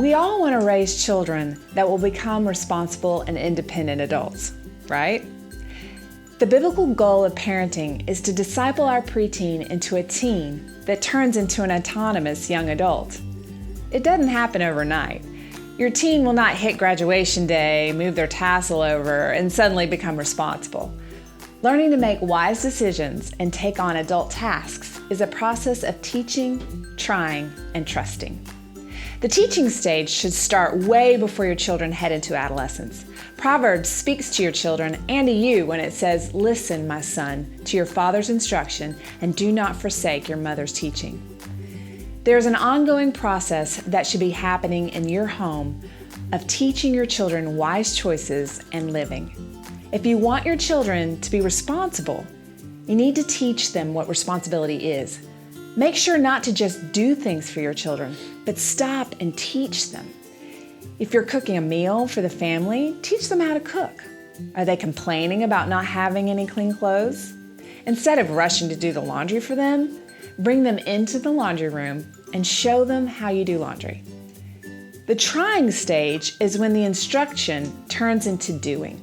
We all want to raise children that will become responsible and independent adults, right? The biblical goal of parenting is to disciple our preteen into a teen that turns into an autonomous young adult. It doesn't happen overnight. Your teen will not hit graduation day, move their tassel over, and suddenly become responsible. Learning to make wise decisions and take on adult tasks is a process of teaching, trying, and trusting. The teaching stage should start way before your children head into adolescence. Proverbs speaks to your children and to you when it says, "Listen, my son, to your father's instruction, and do not forsake your mother's teaching." There's an ongoing process that should be happening in your home of teaching your children wise choices and living. If you want your children to be responsible, you need to teach them what responsibility is. Make sure not to just do things for your children, but stop and teach them. If you're cooking a meal for the family, teach them how to cook. Are they complaining about not having any clean clothes? Instead of rushing to do the laundry for them, bring them into the laundry room and show them how you do laundry. The trying stage is when the instruction turns into doing.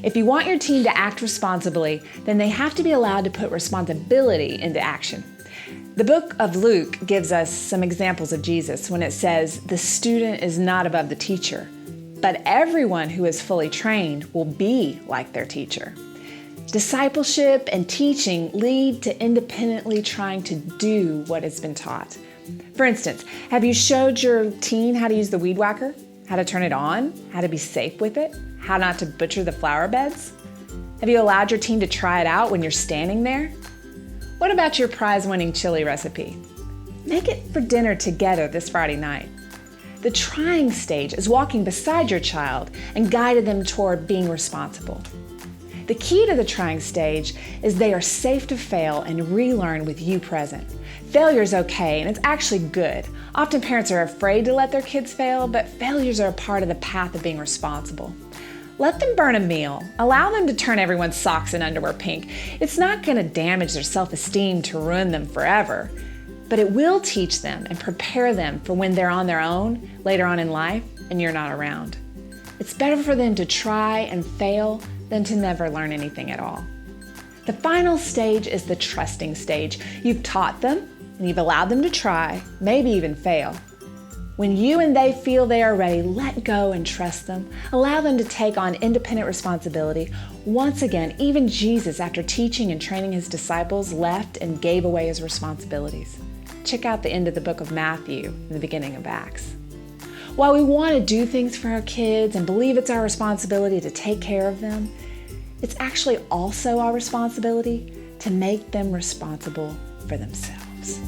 If you want your teen to act responsibly, then they have to be allowed to put responsibility into action. The book of Luke gives us some examples of Jesus when it says, "The student is not above the teacher, but everyone who is fully trained will be like their teacher." Discipleship and teaching lead to independently trying to do what has been taught. For instance, have you showed your teen how to use the weed whacker, how to turn it on, how to be safe with it, how not to butcher the flower beds? Have you allowed your teen to try it out when you're standing there? What about your prize-winning chili recipe? Make it for dinner together this Friday night. The trying stage is walking beside your child and guiding them toward being responsible. The key to the trying stage is they are safe to fail and relearn with you present. Failure is okay, and it's actually good. Often parents are afraid to let their kids fail, but failures are a part of the path of being responsible. Let them burn a meal. Allow them to turn everyone's socks and underwear pink. It's not going to damage their self-esteem to ruin them forever, but it will teach them and prepare them for when they're on their own later on in life and you're not around. It's better for them to try and fail than to never learn anything at all. The final stage is the trusting stage. You've taught them and you've allowed them to try, maybe even fail. When you and they feel they are ready, let go and trust them. Allow them to take on independent responsibility. Once again, even Jesus, after teaching and training his disciples, left and gave away his responsibilities. Check out the end of the book of Matthew and the beginning of Acts. While we want to do things for our kids and believe it's our responsibility to take care of them, it's actually also our responsibility to make them responsible for themselves.